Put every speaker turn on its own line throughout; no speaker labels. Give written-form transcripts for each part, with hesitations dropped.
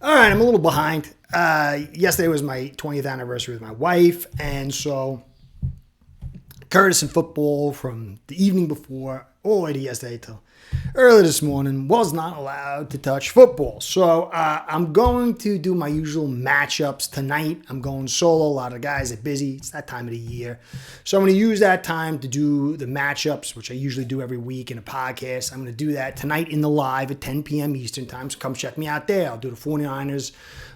All right, I'm a little behind. Yesterday was my 20th anniversary with my wife, and so Curtis in football from the evening before all the way to yesterday till early this morning was not allowed to touch football. So I'm going to do my usual matchups tonight. I'm going solo. A lot of the guys are busy. It's that time of the year. So I'm going to use that time to do the matchups, which I usually do every week in a podcast. I'm going to do that tonight in the live at 10 p.m. Eastern time. So come check me out there. I'll do the 49ers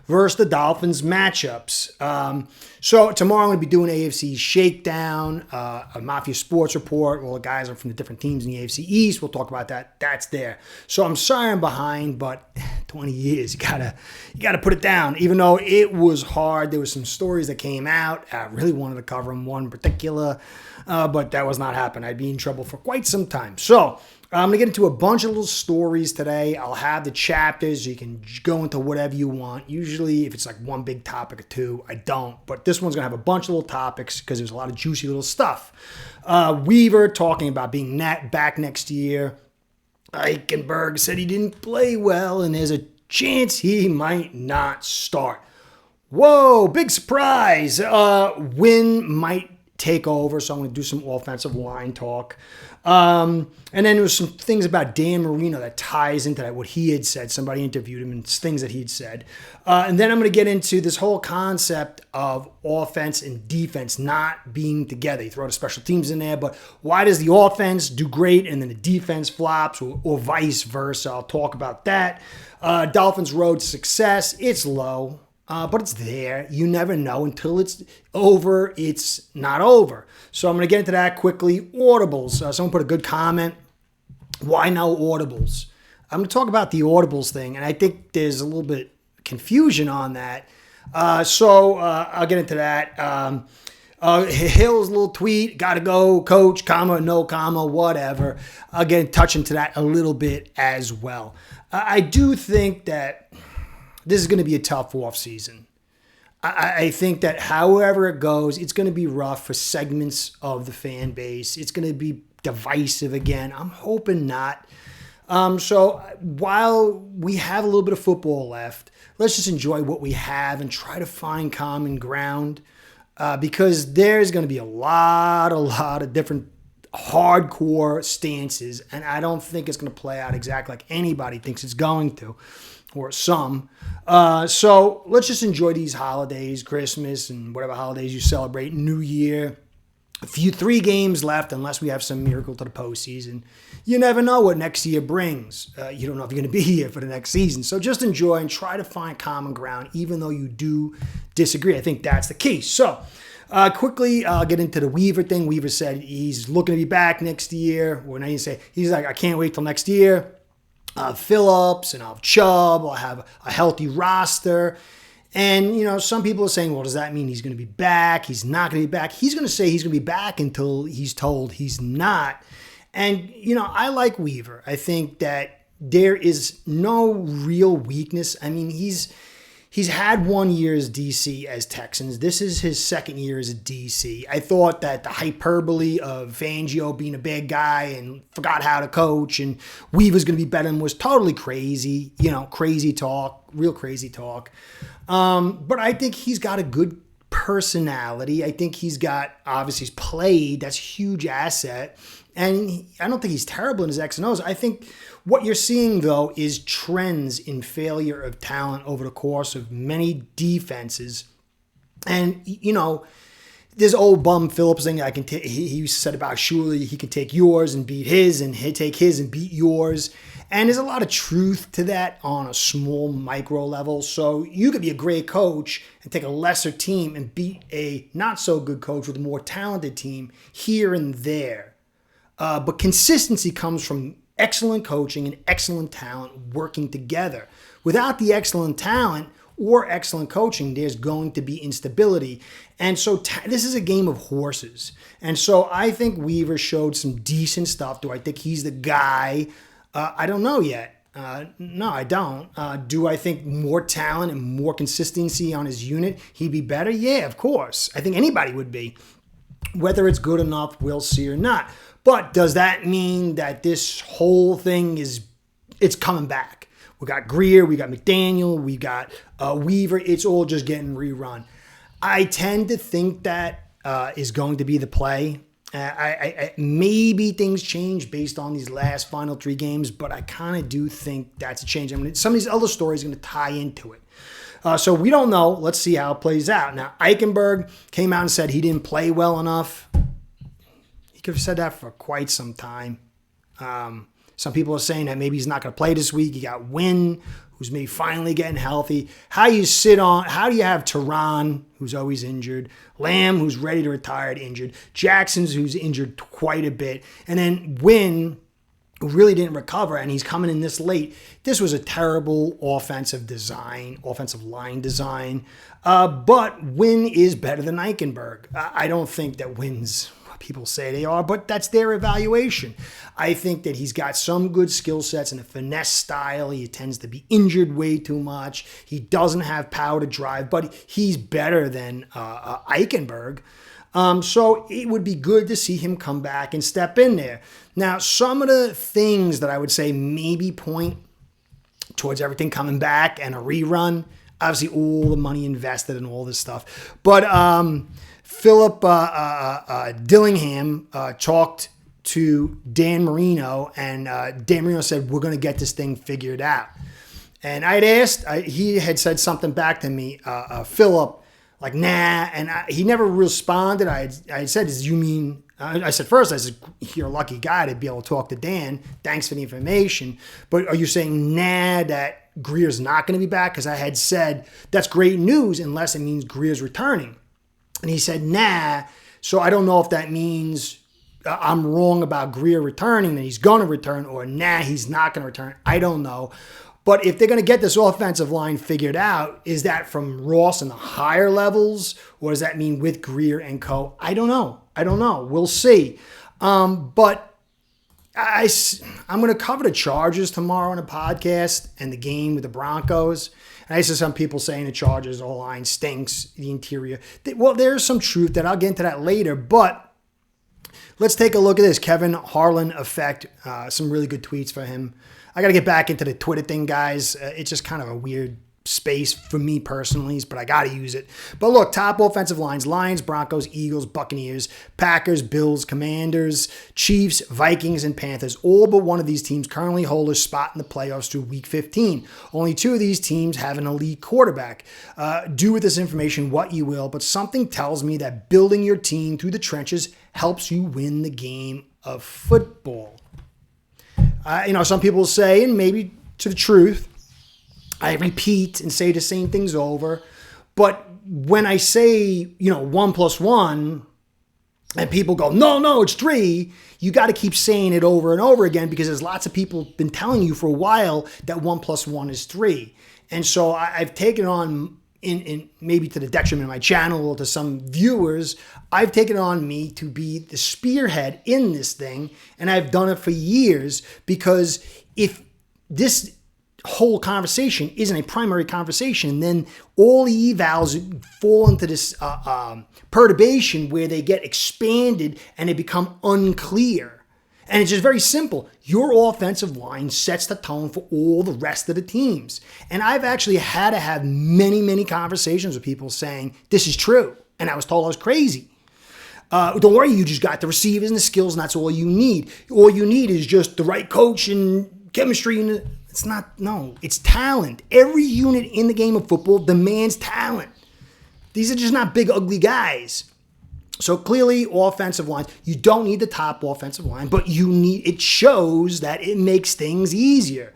versus the Dolphins matchups. So tomorrow I'm going to be doing AFC Shakedown, a Mafia Sports Report. All the guys are from the different teams in the AFC East. We'll talk about that. That's there. So I'm sorry I'm behind, but 20 years, you gotta put it down. Even though it was hard, there was some stories that came out. I really wanted to cover them, one in particular, but that was not happening. I'd be in trouble for quite some time. So I'm going to get into a bunch of little stories today. I'll have the chapters. You can go into whatever you want. Usually, if it's like one big topic or two, I don't. But this one's going to have a bunch of little topics because there's a lot of juicy little stuff. Weaver talking about being back next year. Eichenberg said he didn't play well, and there's a chance he might not start. Whoa, big surprise. Wynn might take over, so I'm going to do some offensive line talk. And then there was some things about Dan Marino that ties into that, what he had said. Somebody interviewed him and things that he'd said. And then I'm going to get into this whole concept of offense and defense not being together. You throw the special teams in there, but why does the offense do great and then the defense flops or vice versa? I'll talk about that. Dolphins road to success, it's low. But it's there. You never know until it's over. It's not over. So I'm going to get into that quickly. Audibles. Someone put a good comment. Why no Audibles? I'm going to talk about the Audibles thing, and I think there's a little bit confusion on that. So I'll get into that. Hill's little tweet, gotta go, coach, comma, no comma, whatever. I'll get touch into that a little bit as well. I do think that this is going to be a tough offseason. I think that however it goes, it's going to be rough for segments of the fan base. It's going to be divisive again. I'm hoping not. So while we have a little bit of football left, let's just enjoy what we have and try to find common ground because there's going to be a lot of different hardcore stances, and I don't think it's going to play out exactly like anybody thinks it's going to. Or some. So let's just enjoy these holidays, Christmas and whatever holidays you celebrate, New Year. 3 games left unless we have some miracle to the postseason. You never know what next year brings. You don't know if you're going to be here for the next season. So just enjoy and try to find common ground even though you do disagree. I think that's the key. So quickly, I'll get into the Weaver thing. Weaver said he's looking to be back next year. When I say he's like, I can't wait till next year. Phillips and I'll have Chubb. I'll have a healthy roster. And, some people are saying, well, does that mean he's going to be back? He's not going to be back. He's going to say he's going to be back until he's told he's not. And, I like Weaver. I think that there is no real weakness. I mean, he's had 1 year as DC as Texans. This is his second year as a DC. I thought that the hyperbole of Fangio being a bad guy and forgot how to coach and Weaver's going to be better than was totally crazy. Crazy talk, real crazy talk. But I think he's got a good personality. I think obviously he's played. That's a huge asset. And I don't think he's terrible in his X and O's. I think what you're seeing, though, is trends in failure of talent over the course of many defenses. And, this old bum Phillips thing he said about surely he can take yours and beat his, and he'd take his and beat yours. And there's a lot of truth to that on a small micro level. So you could be a great coach and take a lesser team and beat a not so good coach with a more talented team here and there. But consistency comes from excellent coaching and excellent talent working together. Without the excellent talent or excellent coaching, there's going to be instability. And so this is a game of horses. And so I think Weaver showed some decent stuff. Do I think he's the guy? I don't know yet. No, I don't. Do I think more talent and more consistency on his unit, he'd be better? Yeah, of course. I think anybody would be. Whether it's good enough, we'll see or not. But does that mean that this whole thing it's coming back? We got Greer, we got McDaniel, we got Weaver. It's all just getting rerun. I tend to think that is going to be the play. Maybe things change based on these last final 3 games, but I kind of do think that's a change. I mean, some of these other stories are going to tie into it. So we don't know. Let's see how it plays out. Now, Eichenberg came out and said he didn't play well enough. He could have said that for quite some time. Some people are saying that maybe he's not going to play this week. You got Wynn, who's maybe finally getting healthy. How do you have Tehran, who's always injured, Lamb, who's ready to retire, injured, Jackson's, who's injured quite a bit, and then Wynn, who really didn't recover, and he's coming in this late. This was a terrible offensive line design. But Wynn is better than Eichenberg. I don't think that Wynn's what people say they are, but that's their evaluation. I think that he's got some good skill sets and a finesse style. He tends to be injured way too much. He doesn't have power to drive, but he's better than Eichenberg. So it would be good to see him come back and step in there. Now, some of the things that I would say maybe point towards everything coming back and a rerun, obviously all the money invested in all this stuff. But Philip Dillingham talked to Dan Marino, and Dan Marino said, we're going to get this thing figured out. And I'd asked, he had said something back to me, Philip, like, nah, and he never responded. I said, you mean, I said, you're a lucky guy to be able to talk to Dan. Thanks for the information. But are you saying, nah, that Greer's not going to be back? Because I had said, that's great news unless it means Greer's returning. And he said, nah, so I don't know if that means I'm wrong about Greer returning, that he's going to return, or nah, he's not going to return. I don't know. But if they're going to get this offensive line figured out, is that from Ross and the higher levels, or does that mean with Greer and co? I don't know. We'll see. But I'm going to cover the Chargers tomorrow on a podcast and the game with the Broncos. And I see some people saying the Chargers O-line stinks, the interior. Well, there's some truth that I'll get into that later, but let's take a look at this. Kevin Harlan effect, some really good tweets for him. I got to get back into the Twitter thing, guys. It's just kind of a weird space for me personally, but I got to use it. But look, top offensive lines: Lions, Broncos, Eagles, Buccaneers, Packers, Bills, Commanders, Chiefs, Vikings, and Panthers. All but one of these teams currently hold a spot in the playoffs through Week 15. Only 2 of these teams have an elite quarterback. Do with this information what you will, but something tells me that building your team through the trenches helps you win the game of football. Some people say, and maybe to the truth, I repeat and say the same things over. But when I say, 1 + 1, and people go, no, it's 3, you got to keep saying it over and over again, because there's lots of people been telling you for a while that 1 + 1 is 3. And so I've taken on, in maybe to the detriment of my channel or to some viewers, I've taken it on me to be the spearhead in this thing, and I've done it for years, because if this whole conversation isn't a primary conversation, then all the evals fall into this perturbation where they get expanded and they become unclear. And it's just very simple. Your offensive line sets the tone for all the rest of the teams. And I've actually had to have many, many conversations with people saying, this is true. And I was told I was crazy. Don't worry, you just got the receivers and the skills, and that's all you need. All you need is just the right coach and chemistry. And it's talent. Every unit in the game of football demands talent. These are just not big, ugly guys. So clearly, offensive lines, you don't need the top offensive line, but it shows that it makes things easier.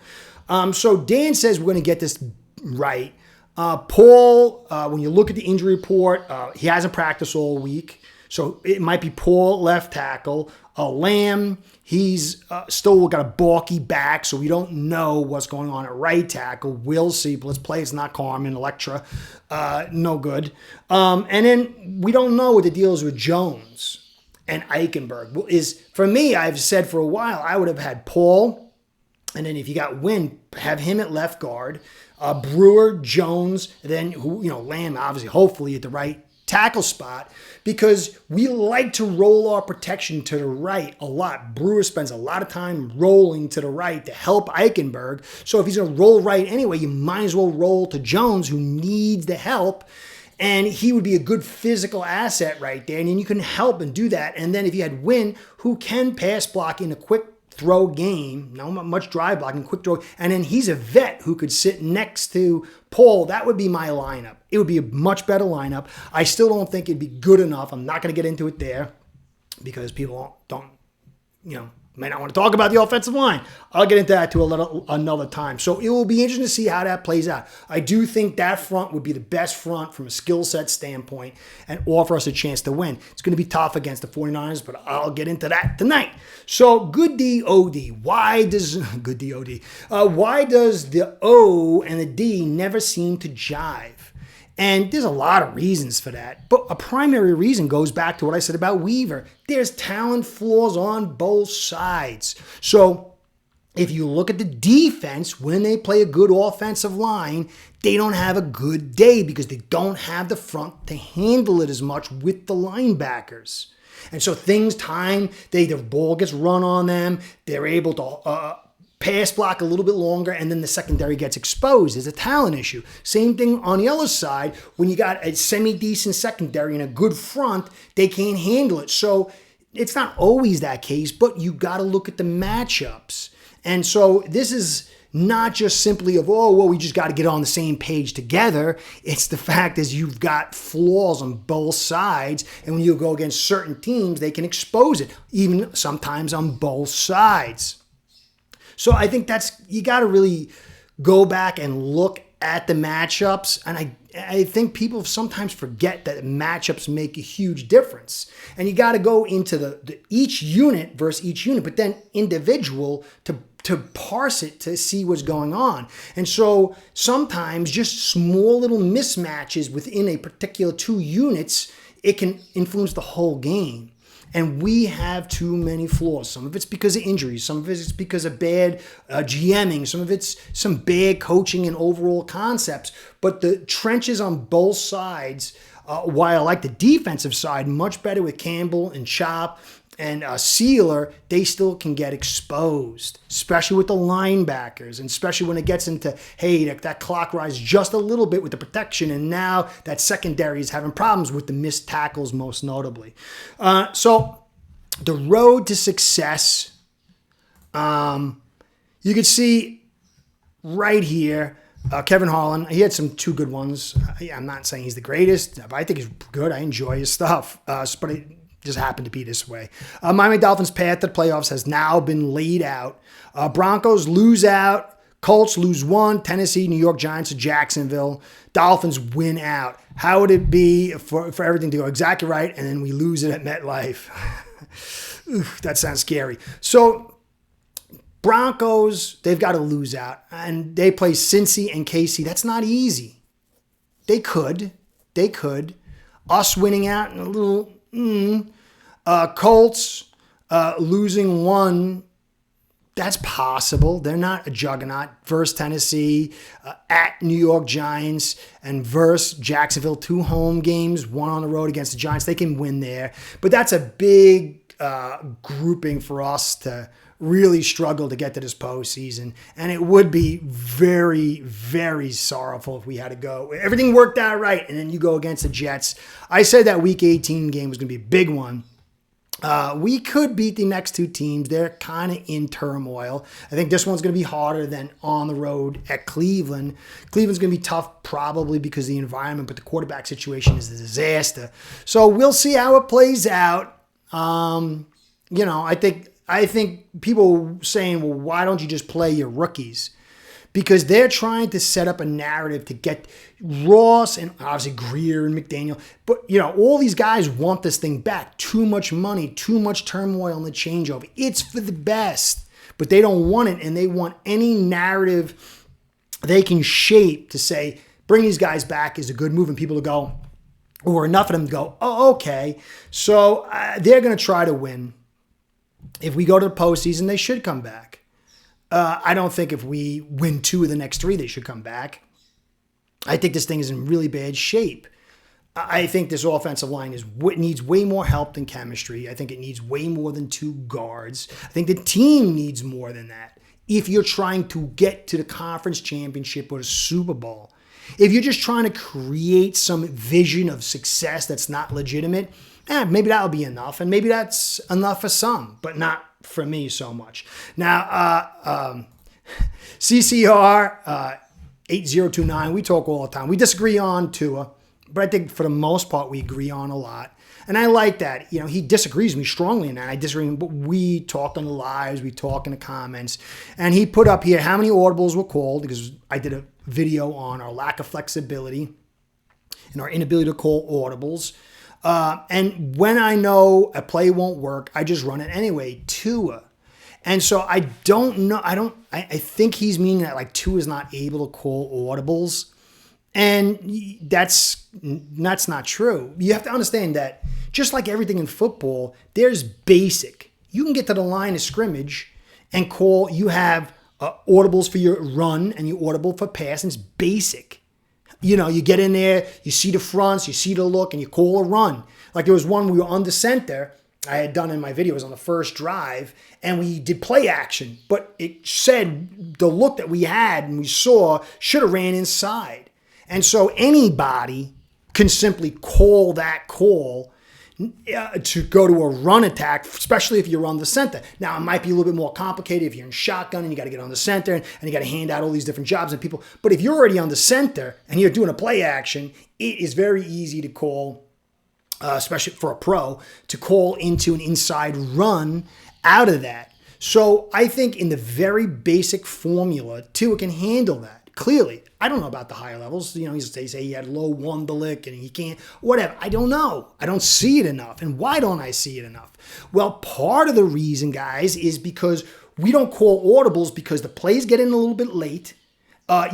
So Dan says we're going to get this right. Paul, when you look at the injury report, he hasn't practiced all week. So it might be Paul, left tackle. Lamb, he's still got a balky back, so we don't know what's going on at right tackle. We'll see, but let's play. It's not Carmen, Electra. No good. And then we don't know what the deal is with Jones and Eichenberg. For me, I've said for a while, I would have had Paul, and then if you got Wynn, have him at left guard. Brewer, Jones, then Lamb, obviously, hopefully at the right tackle spot because we like to roll our protection to the right a lot. Brewer spends a lot of time rolling to the right to help Eichenberg. So if he's going to roll right anyway, you might as well roll to Jones, who needs the help. And he would be a good physical asset right there. And you can help and do that. And then if you had Wynn, who can pass block in a quick throw game, not much drive blocking, quick throw, and then he's a vet who could sit next to Paul. That would be my lineup. It would be a much better lineup. I still don't think it'd be good enough. I'm not going to get into it there because people don't, may not want to talk about the offensive line. I'll get into that another time. So it will be interesting to see how that plays out. I do think that front would be the best front from a skill set standpoint and offer us a chance to win. It's going to be tough against the 49ers, but I'll get into that tonight. So good D-O-D. Why does the O and the D never seem to jive? And there's a lot of reasons for that. But a primary reason goes back to what I said about Weaver. There's talent flaws on both sides. So if you look at the defense, when they play a good offensive line, they don't have a good day because they don't have the front to handle it as much with the linebackers. And so the ball gets run on them. They're able to pass block a little bit longer, and then the secondary gets exposed. It's a talent issue. Same thing on the other side. When you got a semi-decent secondary and a good front, they can't handle it. So it's not always that case, but you got to look at the matchups. And so this is not just simply we just got to get on the same page together. It's the fact is you've got flaws on both sides, and when you go against certain teams, they can expose it, even sometimes on both sides. So I think you got to really go back and look at the matchups. And I think people sometimes forget that matchups make a huge difference. And you got to go into the each unit versus each unit, but then individual to parse it to see what's going on. And so sometimes just small little mismatches within a particular two units, it can influence the whole game. And we have too many flaws. Some of it's because of injuries. Some of it's because of bad GMing. Some of it's some bad coaching and overall concepts. But the trenches on both sides, while I like the defensive side much better with Campbell and Chop and Sealer, they still can get exposed, especially with the linebackers, and especially when it gets into, that clock rises just a little bit with the protection, and now that secondary is having problems with the missed tackles, most notably. So the road to success, you could see right here, Kevin Harlan, he had two good ones. I'm not saying he's the greatest, but I think he's good. I enjoy his stuff, but it just happened to be this way. Miami Dolphins' path to the playoffs has now been laid out. Broncos lose out. Colts lose one. Tennessee, New York Giants, Jacksonville. Dolphins win out. How would it be for everything to go exactly right and then we lose it at MetLife? That sounds scary. So Broncos, they've got to lose out. And they play Cincy and KC. That's not easy. They could. Us winning out in a little... Colts losing one, that's possible. They're not a juggernaut. Versus Tennessee, at New York Giants, and versus Jacksonville, 2 home games, 1 on the road against the Giants. They can win there. But that's a big grouping for us to really struggle to get to this postseason. And it would be very, very sorrowful if we had to go. Everything worked out right, and then you go against the Jets. I said that Week 18 game was going to be a big one. We could beat the next 2 teams. They're kind of in turmoil. I think this one's going to be harder than on the road at Cleveland. Cleveland's going to be tough probably because of the environment, but the quarterback situation is a disaster. So we'll see how it plays out. I think people saying, well, why don't you just play your rookies? Because they're trying to set up a narrative to get Ross and obviously Greer and McDaniel. But, all these guys want this thing back. Too much money, too much turmoil in the changeover. It's for the best. But they don't want it, and they want any narrative they can shape to say, bring these guys back is a good move, and people to go, or enough of them to go, oh, okay. So they're going to try to win. If we go to the postseason, they should come back. I don't think if we win 2 of the next 3, they should come back. I think this thing is in really bad shape. I think this offensive line needs way more help than chemistry. I think it needs way more than 2 guards. I think the team needs more than that. If you're trying to get to the conference championship or the Super Bowl, if you're just trying to create some vision of success that's not legitimate, maybe that'll be enough. And maybe that's enough for some, but not for me so much. Now, CCR 8029, we talk all the time. We disagree on Tua, but I think for the most part, we agree on a lot. And I like that. He disagrees with me strongly in that. I disagree, but we talk on the lives, we talk in the comments. And he put up here how many audibles were called, because I did a video on our lack of flexibility and our inability to call audibles. And when I know a play won't work, I just run it anyway. Tua. And so I don't know. I think he's meaning that like Tua is not able to call audibles. And that's not true. You have to understand that just like everything in football, there's basic. You can get to the line of scrimmage and call, you have audibles for your run and you audible for pass, and it's basic. You get in there, you see the fronts, you see the look, and you call a run. Like there was one we were under center, I had done in my videos on the first drive, and we did play action, but it said the look that we had and we saw should have ran inside. And so anybody can simply call that call to go to a run attack, especially if you're on the center. Now, it might be a little bit more complicated if you're in shotgun and you got to get on the center and you got to hand out all these different jobs and people. But if you're already on the center and you're doing a play action, it is very easy to call, especially for a pro, to call into an inside run out of that. So I think in the very basic formula, Tua can handle that. Clearly, I don't know about the higher levels. They say he had low Wonderlic and he can't, whatever. I don't know. I don't see it enough. And why don't I see it enough? Well, part of the reason, guys, is because we don't call audibles because the plays get in a little bit late.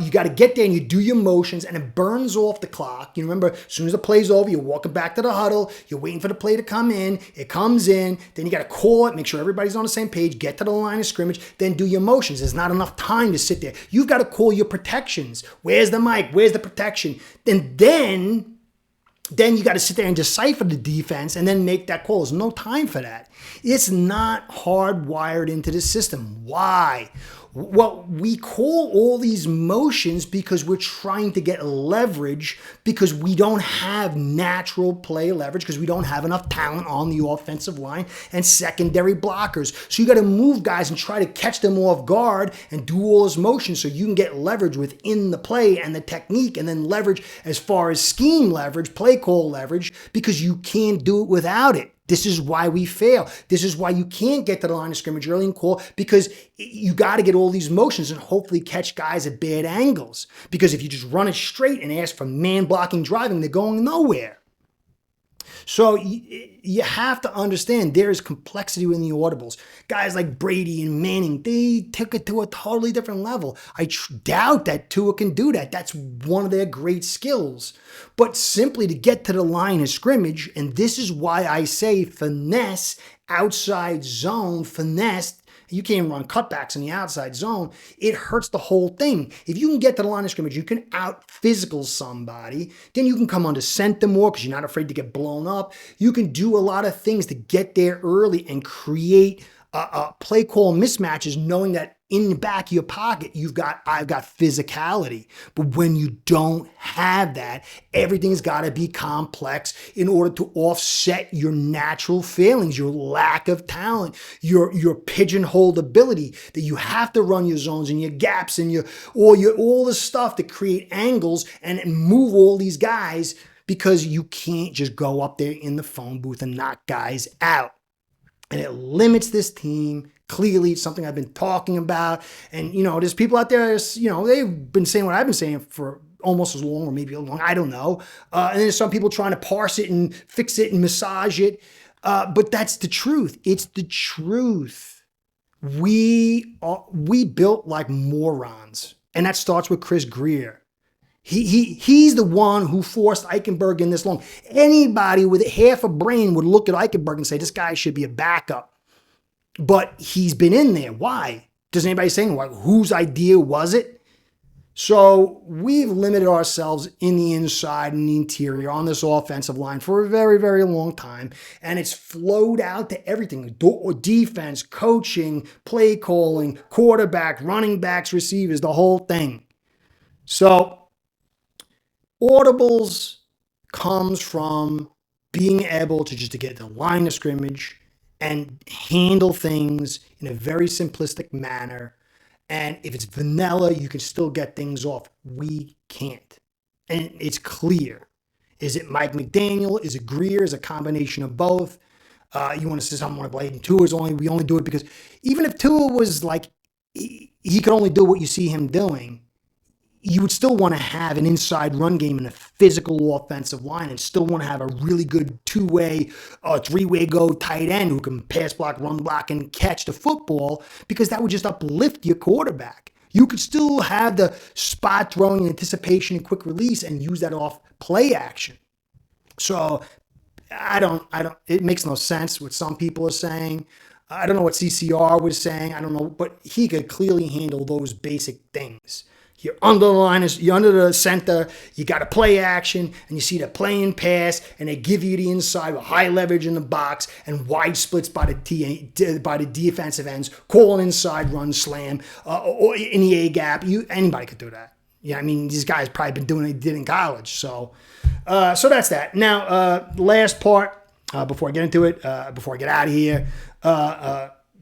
You got to get there and you do your motions and it burns off the clock. You remember, as soon as the play's over, you're walking back to the huddle. You're waiting for the play to come in. It comes in. Then you got to call it, make sure everybody's on the same page, get to the line of scrimmage, then do your motions. There's not enough time to sit there. You've got to call your protections. Where's the mic? Where's the protection? And then you got to sit there and decipher the defense and then make that call. There's no time for that. It's not hardwired into the system. Why? Well, we call all these motions because we're trying to get leverage because we don't have natural play leverage because we don't have enough talent on the offensive line and secondary blockers. So you got to move guys and try to catch them off guard and do all this motion so you can get leverage within the play and the technique and then leverage as far as scheme leverage, play call leverage, because you can't do it without it. This is why we fail. This is why you can't get to the line of scrimmage early and call, because you got to get all these motions and hopefully catch guys at bad angles. Because if you just run it straight and ask for man blocking driving, they're going nowhere. So you have to understand there is complexity within the audibles. Guys like Brady and Manning, they took it to a totally different level. I doubt that Tua can do that. That's one of their great skills. But simply to get to the line of scrimmage, and this is why I say finesse, outside zone, finesse, you can't run cutbacks in the outside zone. It hurts the whole thing. If you can get to the line of scrimmage, you can out-physical somebody. Then you can come under center more because you're not afraid to get blown up. You can do a lot of things to get there early and create play call mismatches, knowing that in the back of your pocket, I've got physicality. But when you don't have that, everything's got to be complex in order to offset your natural failings, your lack of talent, your pigeonholed ability, that you have to run your zones and your gaps and all the stuff to create angles and move all these guys, because you can't just go up there in the phone booth and knock guys out. And it limits this team. Clearly, it's something I've been talking about. And, there's people out there, they've been saying what I've been saying for almost as long or maybe a long, I don't know. And then there's some people trying to parse it and fix it and massage it. But that's the truth. It's the truth. We built like morons. And that starts with Chris Greer. He's the one who forced Eichenberg in this long. Anybody with half a brain would look at Eichenberg and say, this guy should be a backup. But he's been in there. Why? Does anybody say, whose idea was it? So we've limited ourselves in the inside and the interior on this offensive line for a very, very long time. And it's flowed out to everything: defense, coaching, play calling, quarterback, running backs, receivers, the whole thing. So Audibles comes from being able to just to get the line of scrimmage and handle things in a very simplistic manner. And if it's vanilla, you can still get things off. We can't. And it's clear. Is it Mike McDaniel? Is it Greer? Is it a combination of both? You want to say something like Blade Tua we only do it because even if Tua was like, he could only do what you see him doing, you would still want to have an inside run game and a physical offensive line and still want to have a really good two-way, three-way go tight end who can pass block, run block, and catch the football, because that would just uplift your quarterback. You could still have the spot throwing, anticipation, and quick release and use that off play action. So it makes no sense what some people are saying. I don't know what CCR was saying. I don't know, but he could clearly handle those basic things. You're under the line, you're under the center, you got a play action, and you see the play and pass, and they give you the inside with high leverage in the box and wide splits by the defensive ends, call an inside run slam, or in the A gap. Anybody could do that. Yeah, I mean, these guys probably been doing what they did in college. So that's that. Now, last part, before I get into it, before I get out of here,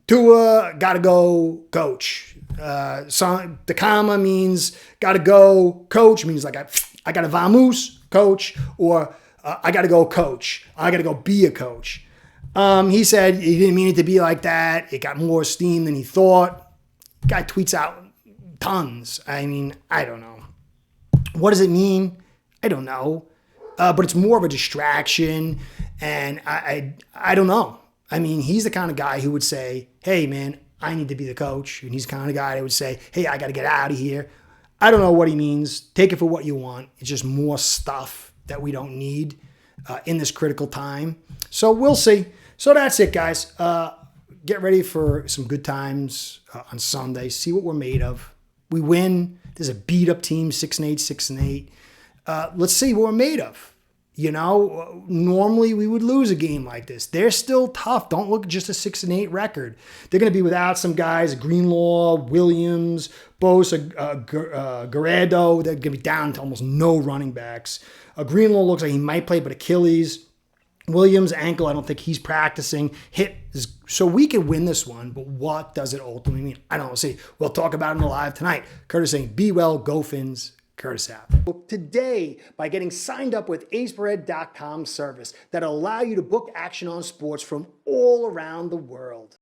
Tua, gotta go, coach. The comma means gotta go, coach means like I gotta vamoose, coach, or I gotta go, coach. I gotta go be a coach. He said he didn't mean it to be like that. It got more steam than he thought. Guy tweets out tons. I mean, I don't know. What does it mean? I don't know. But it's more of a distraction, and I don't know. I mean, he's the kind of guy who would say, hey, man, I need to be the coach. And he's the kind of guy that would say, hey, I got to get out of here. I don't know what he means. Take it for what you want. It's just more stuff that we don't need in this critical time. So we'll see. So that's it, guys. Get ready for some good times on Sunday. See what we're made of. We win. There's a beat-up team, 6-8, 6-8. Let's see what we're made of. You know, normally we would lose a game like this. They're still tough. Don't look at just a 6-8 record. They're going to be without some guys: Greenlaw, Williams, Bosa, Guerrero. They're going to be down to almost no running backs. Greenlaw looks like he might play, but Achilles. Williams' ankle, I don't think he's practicing. So we could win this one, but what does it ultimately mean? I don't know. See, we'll talk about it in the live tonight. Curtis saying, be well, go Fins. Curtis app. Book today by getting signed up with aceperhead.com service that allow you to book action on sports from all around the world.